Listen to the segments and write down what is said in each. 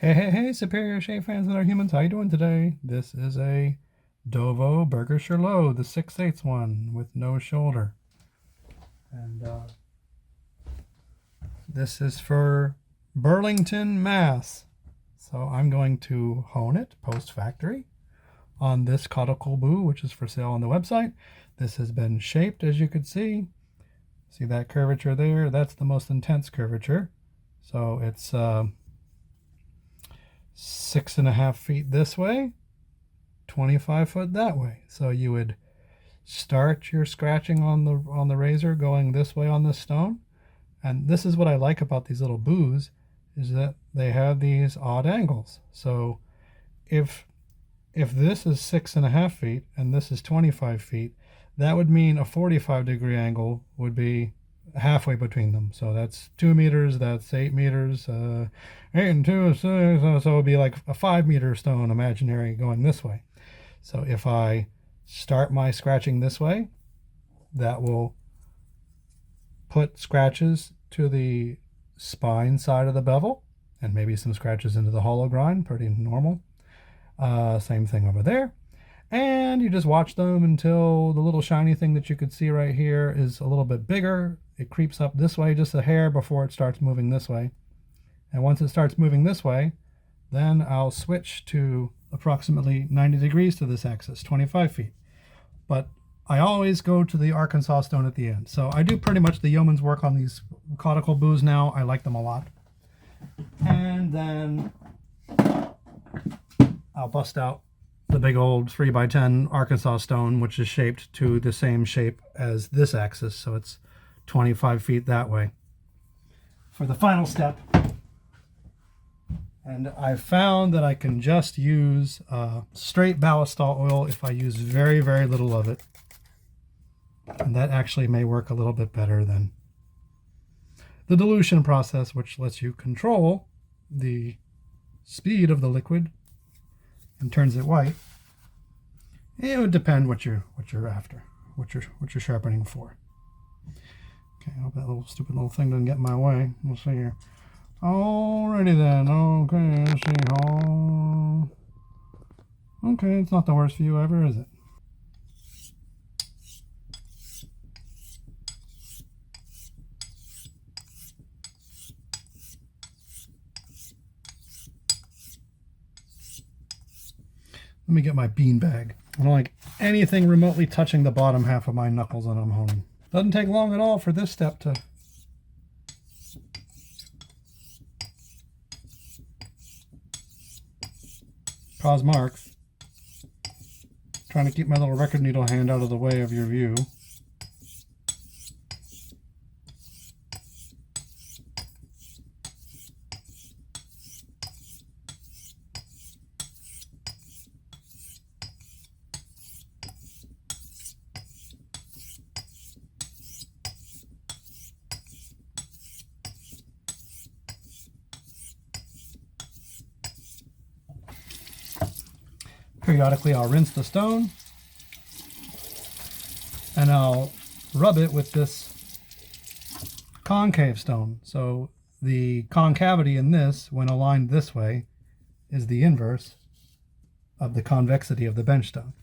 Hey, Superior Shape fans that are humans, how you doing today? This is a Dovo Bergischer Lowe, the 6/8 one with no shoulder. And this is for Burlington, Mass. So I'm going to hone it post-factory on this caudicle boo, which is for sale on the website. This has been shaped, as you can see. See that curvature there? That's the most intense curvature. So it's 6.5 feet this way, 25 foot that way. So you would start your scratching on the razor going this way on this stone. And this is what I like about these little boos, is that they have these odd angles. So if this is 6.5 feet and this is 25 feet, that would mean a 45-degree angle would be halfway between them. So that's 2 meters, that's 8 meters, 8 and 2 is 6, so it would be like a 5-meter stone imaginary going this way. So if I start my scratching this way, that will put scratches to the spine side of the bevel and maybe some scratches into the hollow grind, pretty normal. Same thing over there. And you just watch them until the little shiny thing that you could see right here is a little bit bigger. It creeps up this way just a hair before it starts moving this way. And once it starts moving this way, then I'll switch to approximately 90 degrees to this axis, 25 feet. But I always go to the Arkansas stone at the end. So I do pretty much the yeoman's work on these caudicle boos now. I like them a lot. And then I'll bust out the big old 3x10 Arkansas stone, which is shaped to the same shape as this axis. So it's 25 feet that way for the final step. And I found that I can just use straight ballistol oil if I use very, very little of it. And that actually may work a little bit better than the dilution process, which lets you control the speed of the liquid and turns it white. It would depend what you're after, what you're sharpening for. Okay, I hope that little stupid little thing doesn't get in my way. We'll see here. Alrighty then. Okay, let's see. Oh, okay, it's not the worst view ever, is it? Let me get my bean bag. I don't like anything remotely touching the bottom half of my knuckles when I'm honing. Doesn't take long at all for this step to cause marks. Trying to keep my little record needle hand out of the way of your view. Periodically I'll rinse the stone and I'll rub it with this concave stone. So the concavity in this, when aligned this way, is the inverse of the convexity of the bench stone.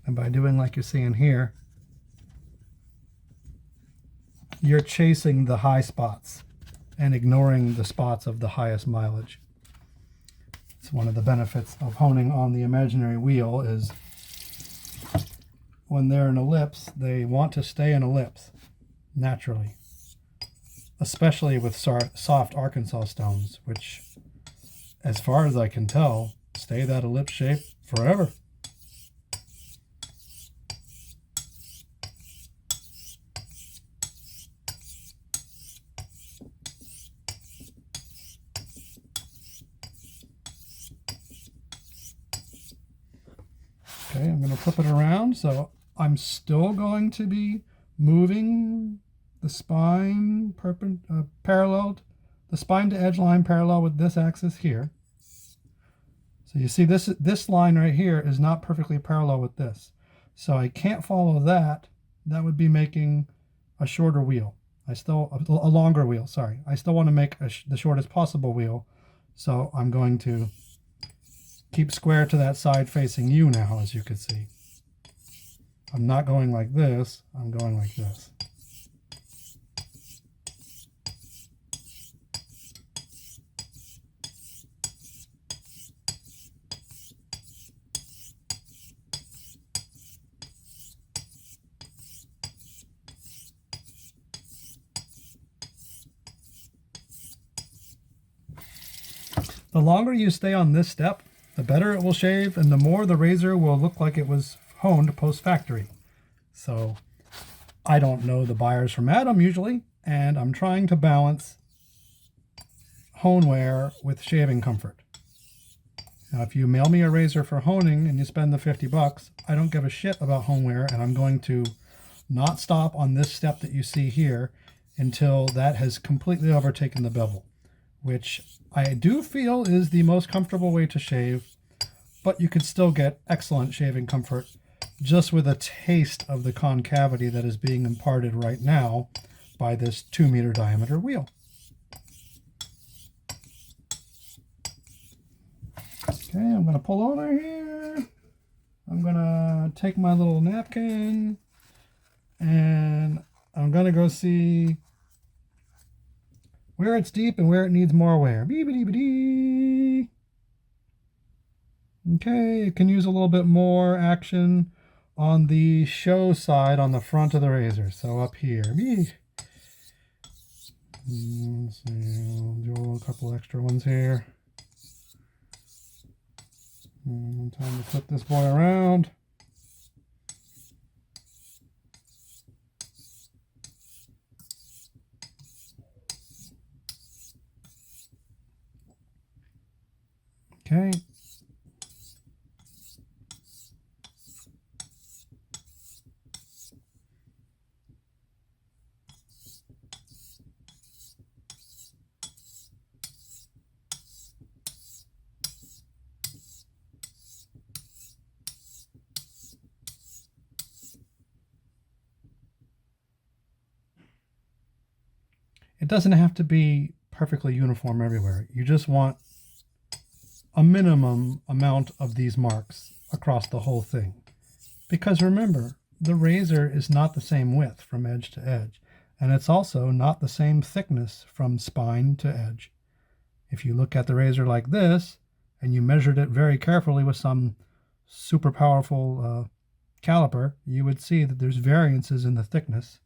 And by doing like you're seeing here, you're chasing the high spots and ignoring the spots of the highest mileage. It's one of the benefits of honing on the imaginary wheel is when they're an ellipse, they want to stay an ellipse naturally, especially with soft Arkansas stones, which, as far as I can tell, stay that ellipse shape forever. Okay, I'm going to flip it around, so I'm still going to be moving the spine parallel, the spine to edge line parallel with this axis here. So you see this line right here is not perfectly parallel with this. So I can't follow that. That would be making a shorter wheel. A longer wheel, sorry. I still want to make the shortest possible wheel, So I'm going to keep square to that side facing you now, as you can see. I'm not going like this, I'm going like this. The longer you stay on this step, the better it will shave and the more the razor will look like it was honed post-factory. So I don't know the buyers from Adam usually, and I'm trying to balance hone wear with shaving comfort. Now if you mail me a razor for honing and you spend the 50 bucks, I don't give a shit about hone wear, and I'm going to not stop on this step that you see here until that has completely overtaken the bevel, which I do feel is the most comfortable way to shave, but you could still get excellent shaving comfort just with a taste of the concavity that is being imparted right now by this 2-meter diameter wheel. Okay, I'm going to pull over here. I'm going to take my little napkin and I'm going to go see where it's deep and where it needs more wear. Beep-a-dee-ba-dee. Okay, it can use a little bit more action on the show side on the front of the razor. So up here. Let's see, I'll do a couple extra ones here. Time to flip this boy around. Okay. It doesn't have to be perfectly uniform everywhere. You just want a minimum amount of these marks across the whole thing. Because remember, the razor is not the same width from edge to edge, and it's also not the same thickness from spine to edge. If you look at the razor like this, and you measured it very carefully with some super powerful caliper, you would see that there's variances in the thickness.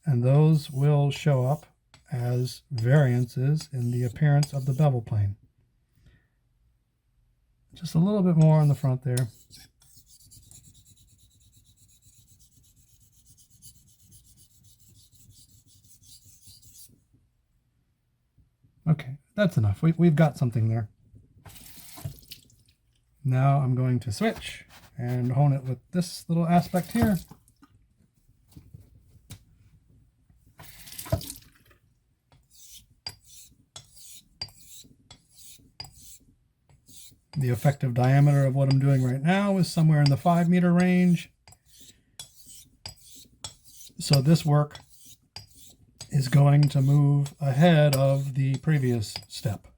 And those will show up as variances in the appearance of the bevel plane. Just a little bit more on the front there. Okay, that's enough. We've got something there. Now I'm going to switch and hone it with this little aspect here. The effective diameter of what I'm doing right now is somewhere in the 5-meter range. So this work is going to move ahead of the previous step.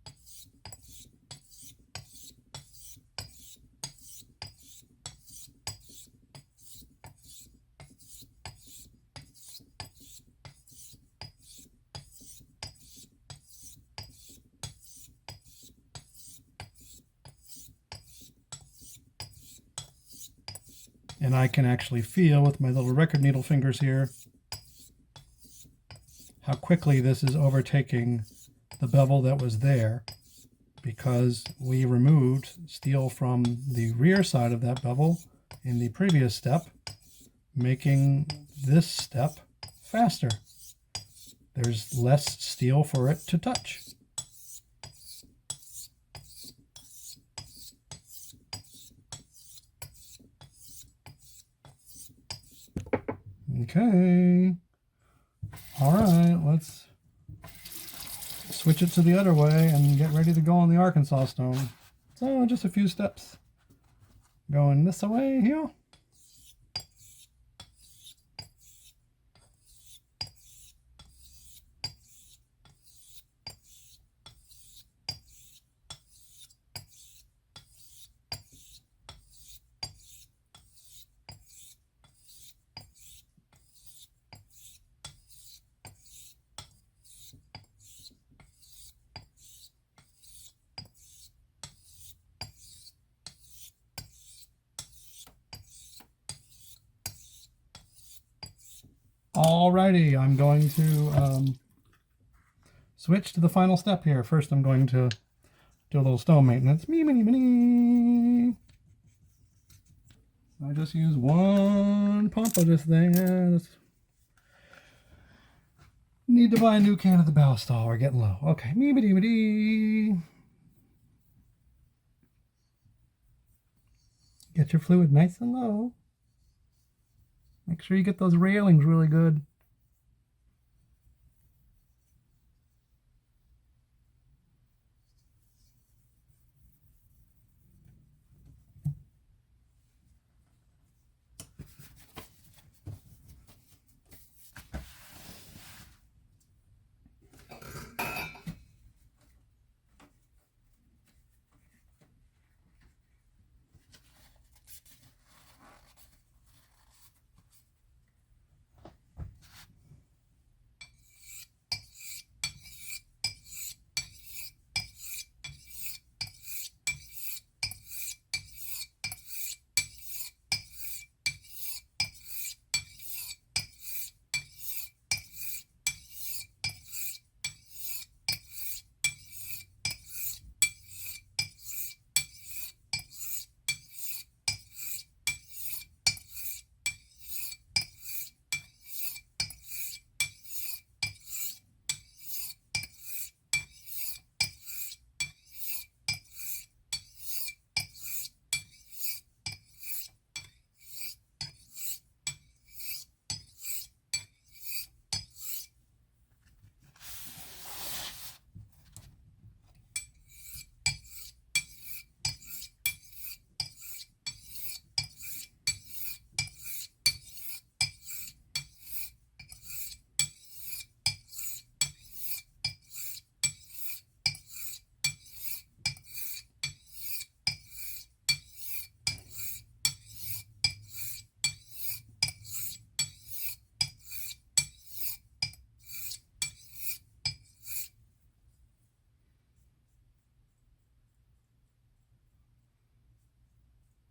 And I can actually feel with my little record needle fingers here how quickly this is overtaking the bevel that was there, because we removed steel from the rear side of that bevel in the previous step, making this step faster. There's less steel for it to touch. Okay. All right, let's switch it to the other way and get ready to go on the Arkansas stone. So just a few steps. Going this way here. Alrighty, I'm going to switch to the final step here. First, I'm going to do a little stone maintenance. I just use one pump of this thing. Need to buy a new can at the bow stall. We're getting low. Okay. Get your fluid nice and low. Make sure you get those railings really good.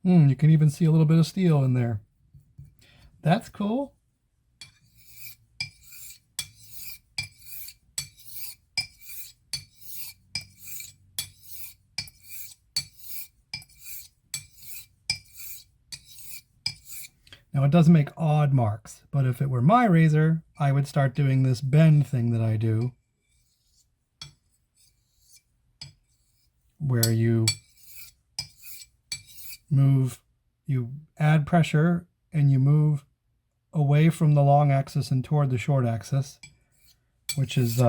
You can even see a little bit of steel in there. That's cool. Now it doesn't make odd marks, but if it were my razor, I would start doing this bend thing that I do, where you add pressure and you move away from the long axis and toward the short axis, which is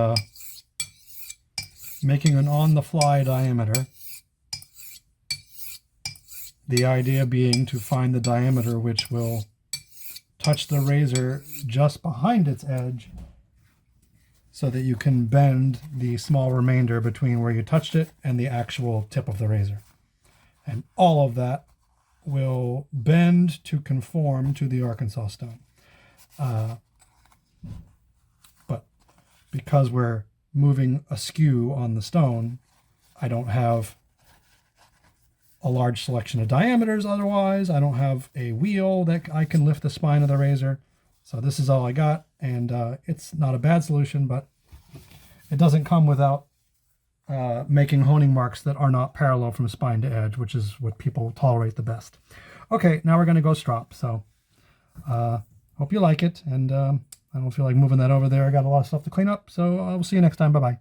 making an on-the-fly diameter. The idea being to find the diameter which will touch the razor just behind its edge so that you can bend the small remainder between where you touched it and the actual tip of the razor. And all of that will bend to conform to the Arkansas stone. But because we're moving askew on the stone, I don't have a large selection of diameters otherwise. I don't have a wheel that I can lift the spine of the razor. So this is all I got, and it's not a bad solution, but it doesn't come without making honing marks that are not parallel from spine to edge, which is what people tolerate the best. Okay, now we're going to go strop. So hope you like it, and I don't feel like moving that over there. I got a lot of stuff to clean up, so we'll see you next time. Bye-bye.